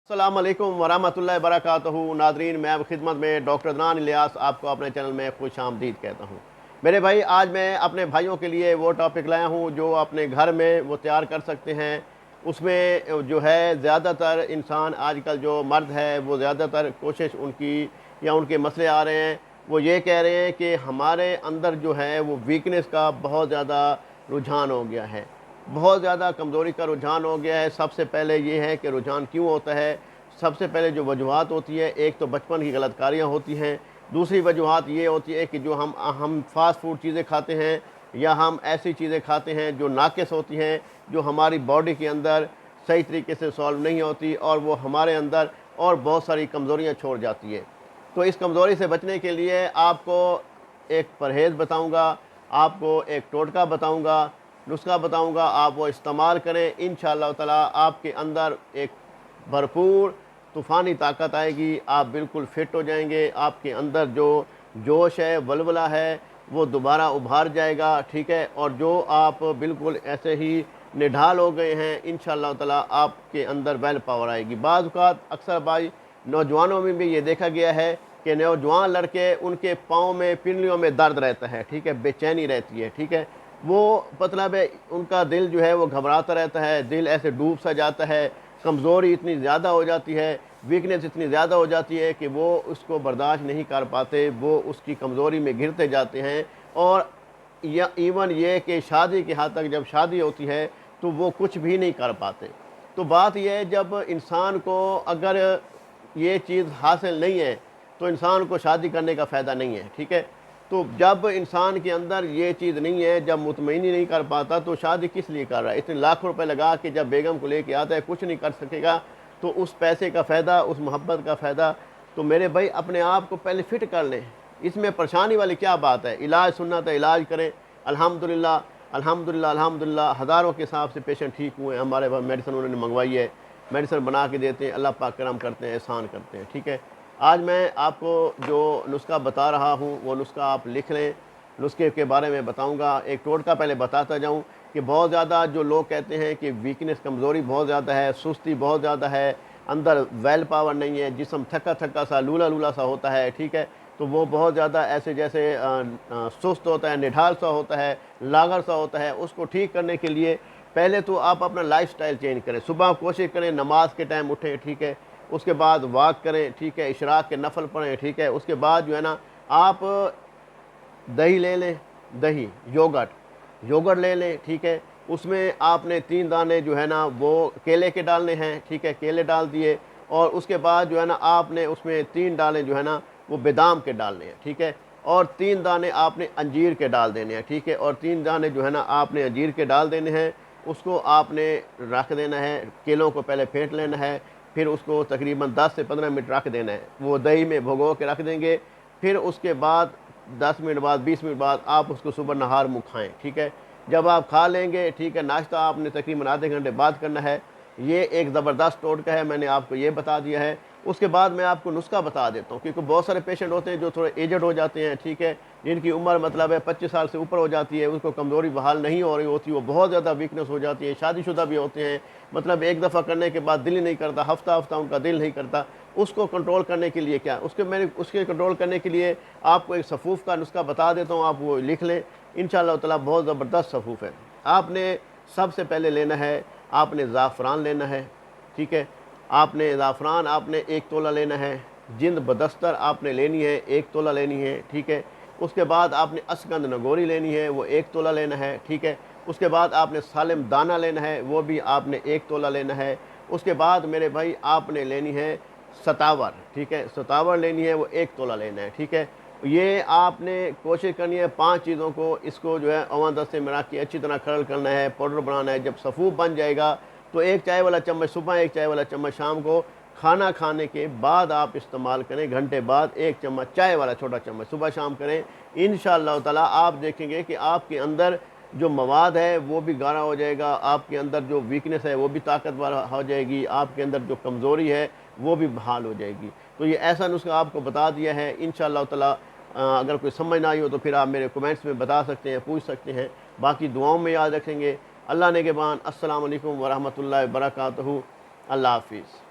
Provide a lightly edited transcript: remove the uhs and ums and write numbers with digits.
अस्सलाम वालेकुम वरहमतुल्लाहि वबरकातुहू। नादरीन, मैं अब खिदमत में डॉक्टर अदनान इलियास आपको अपने चैनल में खुश आमदीद कहता हूँ। मेरे भाई, आज मैं अपने भाइयों के लिए वो टॉपिक लाया हूँ जो अपने घर में वो तैयार कर सकते हैं। उसमें जो है ज़्यादातर इंसान आजकल जो मर्द है वो ज़्यादातर कोशिश उनकी या उनके मसले आ रहे हैं, वो ये कह रहे हैं कि हमारे अंदर जो है वो वीकनेस का बहुत ज़्यादा रुझान हो गया है, बहुत ज़्यादा कमज़ोरी का रुझान हो गया है। सबसे पहले ये है कि रुझान क्यों होता है। सबसे पहले जो वजूहात होती है, एक तो बचपन की गलतकारियाँ होती हैं। दूसरी वजूहात ये होती है कि जो हम फास्ट फूड चीज़ें खाते हैं या हम ऐसी चीज़ें खाते हैं जो नाक़िस होती हैं, जो हमारी बॉडी के अंदर सही तरीके से सॉल्व नहीं होती और वो हमारे अंदर और बहुत सारी कमज़ोरियाँ छोड़ जाती है। तो इस कमज़ोरी से बचने के लिए आपको एक परहेज़ बताऊँगा, आपको एक टोटका बताऊँगा, नुस्खा बताऊँगा, आप वो इस्तेमाल करें। इंशाअल्लाह ताला आपके अंदर एक भरपूर तूफ़ानी ताकत आएगी, आप बिल्कुल फ़िट हो जाएंगे। आपके अंदर जो जोश है, वल्वला है, वो दोबारा उभार जाएगा, ठीक है। और जो आप बिल्कुल ऐसे ही निढाल हो गए हैं, इंशाअल्लाह ताला आपके अंदर वेल पावर आएगी। बाज़ औक़ात अक्सर भाई नौजवानों में भी ये देखा गया है कि नौजवान लड़के, उनके पाँव में, पिंडलियों में दर्द रहता है, ठीक है, बेचैनी रहती है, ठीक है। वो मतलब है उनका दिल जो है वो घबराता रहता है, दिल ऐसे डूब सा जाता है, कमज़ोरी इतनी ज़्यादा हो जाती है, वीकनेस इतनी ज़्यादा हो जाती है कि वो उसको बर्दाश्त नहीं कर पाते, वो उसकी कमज़ोरी में घिरते जाते हैं। और या इवन ये कि शादी के हद तक जब शादी होती है तो वो कुछ भी नहीं कर पाते। तो बात यह है, जब इंसान को अगर ये चीज़ हासिल नहीं है तो इंसान को शादी करने का फ़ायदा नहीं है, ठीक है। तो जब इंसान के अंदर ये चीज़ नहीं है, जब मुतमईनी नहीं कर पाता, तो शादी किस लिए कर रहा है। इतने लाखों रुपए लगा के जब बेगम को लेके आता है, कुछ नहीं कर सकेगा, तो उस पैसे का फ़ायदा, उस मोहब्बत का फ़ायदा। तो मेरे भाई, अपने आप को पहले फ़िट कर लें। इसमें परेशानी वाली क्या बात है। इलाज सुन्नत है, इलाज करें। अल्हम्दुलिल्लाह अल्हम्दुलिल्लाह अल्हम्दुलिल्लाह, हज़ारों के हिसाब से पेशेंट ठीक हुए हैं। हमारे पास मेडिसिन उन्होंने मंगवाई है, मेडिसिन बना के देते हैं, अल्लाह पाक करम करते हैं, एहसान करते हैं, ठीक है। आज मैं आपको जो नुस्खा बता रहा हूँ वो नुस्खा आप लिख लें। नुस्खे के बारे में बताऊँगा। एक टोटका पहले बताता जाऊँ कि बहुत ज़्यादा जो लोग कहते हैं कि वीकनेस, कमज़ोरी बहुत ज़्यादा है, सुस्ती बहुत ज़्यादा है, अंदर वेल पावर नहीं है, जिस्म थका थका सा, लूला लूला सा होता है, ठीक है। तो वो बहुत ज़्यादा ऐसे जैसे सुस्त होता है, निढाल सा होता है, लागर सा होता है। उसको ठीक करने के लिए पहले तो आप अपना लाइफ़स्टाइल चेंज करें। सुबह कोशिश करें नमाज के टाइम उठें, ठीक है। उसके बाद वॉक करें, ठीक है, इशराक के नफल पढ़ें, ठीक है। उसके बाद जो है ना, आप दही ले लें, दही योगर्ट ले लें, ठीक है। उसमें आपने 3 दाने जो है ना वो केले के डालने हैं, ठीक है, केले डाल दिए। और उसके बाद जो है ना आपने उसमें 3 दाने जो है ना वो बादाम के डालने हैं, ठीक है। और 3 दाने आपने अंजीर के डाल देने हैं, ठीक है। और 3 दाने जो है ना आपने अंजीर के डाल देने हैं। उसको आपने रख देना है, केलों को पहले फेंट लेना है, फिर उसको तकरीबन 10 से 15 मिनट रख देना है। वो दही में भिगो के रख देंगे। फिर उसके बाद 10 मिनट बाद, 20 मिनट बाद आप उसको सुबह नहार मुँह खाएँ, ठीक है। जब आप खा लेंगे, ठीक है, नाश्ता आपने तकरीबन आधे घंटे बाद करना है। ये एक ज़बरदस्त टोटका है, मैंने आपको ये बता दिया है। उसके बाद मैं आपको नुस्खा बता देता हूँ, क्योंकि बहुत सारे पेशेंट होते हैं जो थोड़े एजड हो जाते हैं, ठीक है, जिनकी उम्र मतलब है 25 साल से ऊपर हो जाती है, उनको कमज़ोरी बहाल नहीं हो रही होती, वो बहुत ज़्यादा वीकनेस हो जाती है। शादीशुदा भी होते हैं, मतलब एक दफ़ा करने के बाद दिल ही नहीं करता, हफ्ता हफ्ता उनका दिल नहीं करता। उसको कंट्रोल करने के लिए क्या, उसके कंट्रोल करने के लिए आपको एक सफ़ूफ़ का नुस्खा बता देता हूँ, आप वो लिख लें। इंशाअल्लाह ताला बहुत ज़बरदस्त सफ़ूफ़ है। आपने सबसे पहले लेना है, आपने ज़ाफ़रान लेना है, ठीक है। आपने ज़ाफ़रान आपने 1 तोला लेना है। जिंद बदस्तर आपने लेनी है, 1 तोला लेनी है, ठीक है। उसके बाद आपने असगंध नगोरी लेनी है, वो 1 तोला लेना है, ठीक है। उसके बाद आपने सालिम दाना लेना है, वो भी आपने 1 तोला लेना है। उसके बाद मेरे भाई आपने लेनी है सतावर, ठीक है, सतावर लेनी है, वो 1 तोला लेना है, ठीक है। ये आपने कोशिश करनी है 5 चीज़ों को, इसको जो है अवन दस्ते में रख के अच्छी तरह खरल करना है, पाउडर बनाना है। जब सफ़ूफ बन जाएगा तो 1 चाय वाला चम्मच सुबह, 1 चाय वाला चम्मच शाम को, खाना खाने के बाद आप इस्तेमाल करें। घंटे बाद 1 चम्मच चाय वाला छोटा चम्मच सुबह शाम करें। इंशाअल्लाह ताला आप देखेंगे कि आपके अंदर जो मवाद है वो भी गाढ़ा हो जाएगा, आपके अंदर जो वीकनेस है वो भी ताकतवर हो जाएगी, आपके अंदर जो कमज़ोरी है वो भी बहाल हो जाएगी। तो ये ऐसा नुस्खा आपको बता दिया है। इंशाअल्लाह ताला अगर कोई समझ ना आई हो तो फिर आप मेरे कमेंट्स में बता सकते हैं, पूछ सकते हैं। बाकी दुआओं में याद रखेंगे। अल्लाह ने के बान। अस्सलाम वालेकुम वरहमतुल्लाहि वबरकातुहू। अल्लाह हाफिज़।